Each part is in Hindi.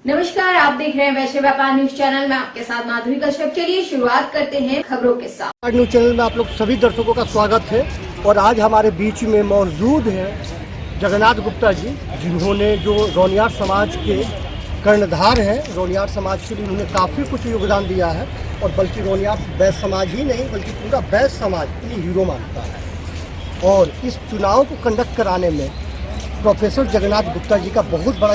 नमस्कार, आप देख रहे हैं वैश्य व्यापार न्यूज चैनल में आपके साथ माधुरी कश्यप। चलिए शुरुआत करते हैं खबरों के साथ। न्यूज चैनल में आप लोग सभी दर्शकों का स्वागत है और आज हमारे बीच में मौजूद है जगन्नाथ गुप्ता जी, जिन्होंने जो रौनियार समाज के कर्णधार हैं। रौनियार समाज के लिए उन्होंने काफ़ी कुछ योगदान दिया है और बल्कि रौनियार वैश्य समाज ही नहीं बल्कि पूरा वैश्य समाज इन्हें हीरो मानता है। और इस चुनाव को कंडक्ट कराने में प्रोफेसर जगन्नाथ गुप्ता जी का बहुत बड़ा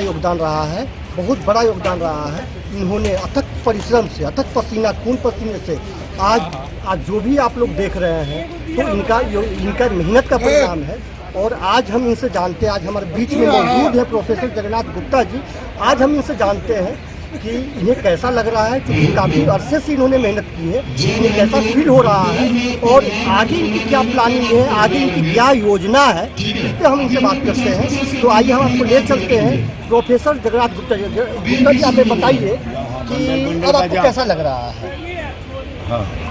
योगदान रहा है, इन्होंने अथक परिश्रम से, अथक पसीना खून पसीने से आज जो भी आप लोग देख रहे हैं तो इनका मेहनत का परिणाम है। और आज हम इनसे जानते हैं, आज हमारे बीच में मौजूद है प्रोफेसर जगन्नाथ गुप्ता जी। आज हम इनसे जानते हैं कि इन्हें कैसा लग रहा है, क्योंकि काफ़ी अरसे से इन्होंने मेहनत की है, इन्हें कैसा फील हो रहा है और आगे इनकी क्या प्लानिंग है, आगे इनकी क्या योजना है, इस पर हम इनसे बात करते हैं। तो आइए हम आपको ले चलते हैं प्रोफेसर जगन्नाथ गुप्ता जी। आप बताइए कि अब आपको कैसा लग रहा है?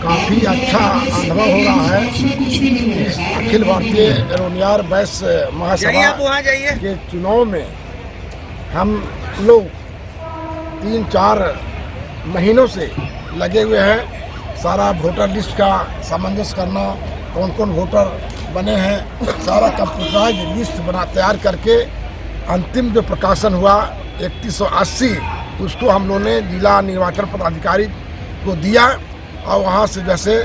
काफ़ी अच्छा अनुभव हो रहा है। इस अखिल भारतीय रौनियार वैश्य महासभा के चुनाव में हम लोग 3-4 महीनों से लगे हुए हैं। सारा वोटर लिस्ट का सामंजस्य करना, कौन कौन वोटर बने हैं, सारा कंप्यूटराइज लिस्ट तैयार करके अंतिम जो प्रकाशन हुआ 3180 उसको हम लोगों ने जिला निर्वाचन पदाधिकारी को दिया और वहाँ से जैसे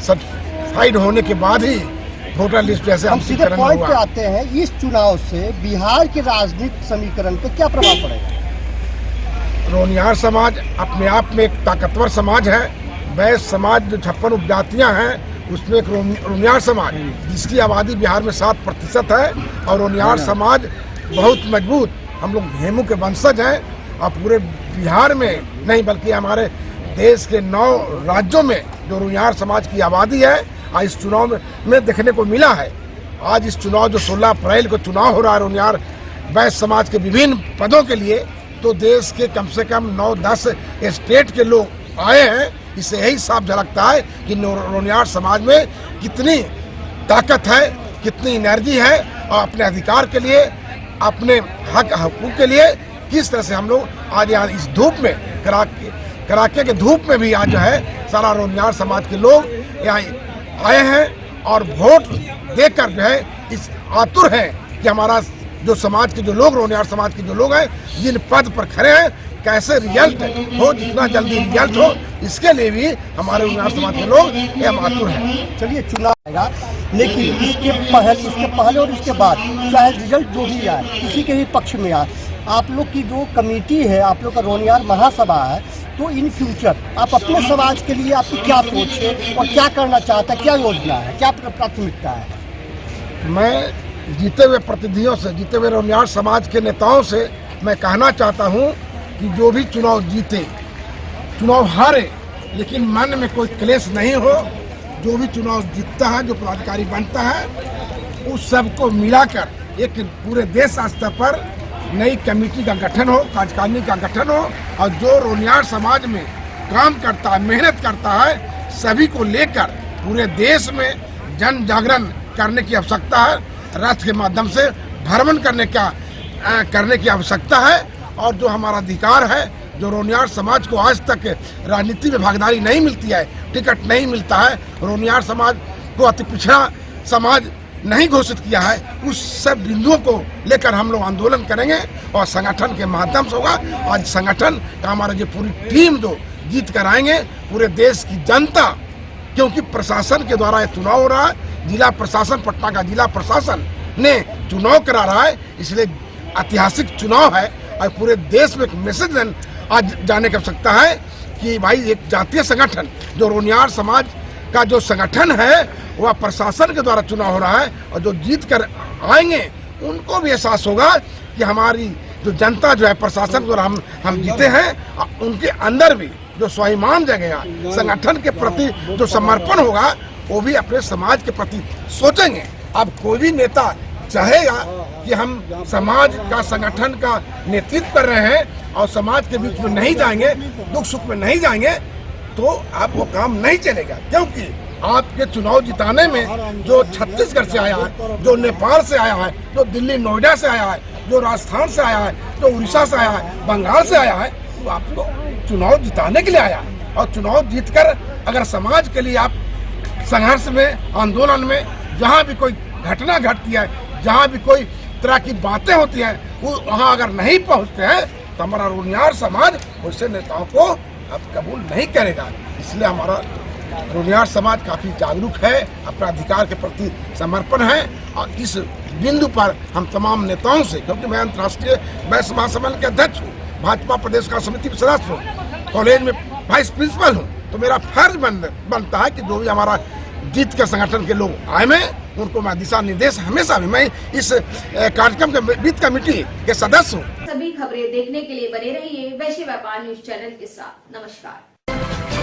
सर्टिफाइड होने के बाद ही वोटर लिस्ट जैसे हम सीधे पॉइंट पे आते हैं। इस चुनाव से बिहार के राजनीतिक समीकरण पे क्या प्रभाव पड़ेगा? रौनियार समाज अपने आप में एक ताकतवर समाज है। वैश्य समाज जो 56 उपजातियाँ हैं उसमें एक रौनियार समाज जिसकी आबादी बिहार में 7% है और रौनियार समाज बहुत मजबूत। हम लोग हेमू के वंशज हैं और पूरे बिहार में नहीं बल्कि हमारे देश के 9 राज्यों में जो रौनियार समाज की आबादी है आज इस चुनाव में देखने को मिला है। आज इस चुनाव जो 16 अप्रैल को चुनाव हो रहा है रौनियार वैश्य समाज के विभिन्न पदों के लिए, तो देश के कम से कम 9-10 स्टेट के लोग आए हैं। इससे यही साफ झलकता है कि रौनियार समाज में कितनी ताकत है, कितनी एनर्जी है और अपने अधिकार के लिए, अपने हक हकूक़ के लिए किस तरह से हम लोग आज यहाँ इस धूप में कड़ाके के धूप में भी आज जो है सारा रौनियार समाज के लोग यहाँ आए हैं और वोट देकर जो है इस आतुर हैं कि हमारा जो समाज के जो लोग रौनियार समाज के जो लोग हैं जिन पद पर खड़े हैं कैसे रिजल्ट हो, जितना जल्दी रिजल्ट हो, इसके लिए भी हमारे रौनियार समाज के लोग ये आतुर हैं। चलिए चुनाव आएगा, लेकिन इसके पहले और इसके बाद चाहे रिजल्ट जो भी आए, किसी के भी पक्ष में आए, आप लोग की जो कमेटी है, आप लोग का रौनियार महासभा है, तो इन फ्यूचर आप अपने समाज के लिए आपकी क्या सोच है और क्या करना चाहता है, क्या योजना है, क्या प्राथमिकता है? मैं जीते हुए प्रतिनिधियों से, जीते हुए रौनियार समाज के नेताओं से मैं कहना चाहता हूं कि जो भी चुनाव जीते, चुनाव हारे, लेकिन मन में कोई क्लेश नहीं हो। जो भी चुनाव जीतता है, जो पदाधिकारी बनता है, उस सबको मिलाकर एक पूरे देश स्तर पर नई कमेटी का गठन हो, कार्यकारिणी का गठन हो और जो रौनियार समाज में काम करता है, मेहनत करता है, सभी को लेकर पूरे देश में जन जागरण करने की आवश्यकता है। रथ के माध्यम से भ्रमण करने की आवश्यकता है और जो हमारा अधिकार है, जो रौनियार समाज को आज तक राजनीति में भागीदारी नहीं मिलती है, टिकट नहीं मिलता है, रौनियार समाज को अति पिछड़ा समाज नहीं घोषित किया है, उस सब बिंदुओं को लेकर हम लोग आंदोलन करेंगे और संगठन के माध्यम से होगा। आज संगठन का हमारा जो पूरी टीम जो जीत कर आएंगे, पूरे देश की जनता, क्योंकि प्रशासन के द्वारा ये चुनाव हो रहा है, जिला प्रशासन, पटना का जिला प्रशासन ने चुनाव करा रहा है, इसलिए ऐतिहासिक चुनाव है और पूरे देश में एक मैसेज आज जाने की आवश्यकता है कि भाई एक जातीय संगठन जो रौनियार समाज का जो संगठन है वह प्रशासन के द्वारा चुनाव हो रहा है और जो जीत कर आएंगे उनको भी एहसास होगा कि हमारी जो जनता जो है प्रशासन के द्वारा हम जीते हैं। उनके अंदर भी जो स्वाभिमान जगेगा, संगठन के प्रति जो समर्पण होगा, वो भी अपने समाज के प्रति सोचेंगे। अब कोई भी नेता चाहेगा कि हम समाज का, संगठन का नेतृत्व कर रहे हैं और समाज के बीच में नहीं जाएंगे, दुख सुख में नहीं जाएंगे, तो अब वो काम नहीं चलेगा। क्योंकि आपके चुनाव जिताने में जो छत्तीसगढ़ से आया है, जो नेपाल से आया है, जो दिल्ली नोएडा से आया है, जो राजस्थान से आया है, जो उड़ीसा से आया है, बंगाल से आया है, वो आपको चुनाव जिताने के लिए आया है। और चुनाव जीतकर अगर समाज के लिए आप संघर्ष में, आंदोलन में, जहाँ भी कोई घटना घटती है, जहाँ भी कोई तरह की बातें होती हैं, वो वहाँ अगर नहीं पहुँचते हैं तो हमारा रोनियार समाज वैसे नेताओं को अब कबूल नहीं करेगा। इसलिए हमारा रोनियार समाज काफ़ी जागरूक है, अपने अधिकार के प्रति समर्पण है। और इस बिंदु पर हम तमाम नेताओं से, क्योंकि मैं अंतर्राष्ट्रीय वैश्य महासम्मेलन के अध्यक्ष हूँ, भाजपा प्रदेश का समिति में सदस्य हूँ, कॉलेज में वाइस प्रिंसिपल हूँ, तो मेरा फर्ज बनता है कि जो भी हमारा जीत के संगठन के लोग आए में उनको मैं दिशा निर्देश हमेशा भी, मैं इस कार्यक्रम के वित्त कमेटी के सदस्य हूँ। सभी खबरें देखने के लिए बने रहिए वैश्य व्यापार न्यूज चैनल के साथ। नमस्कार।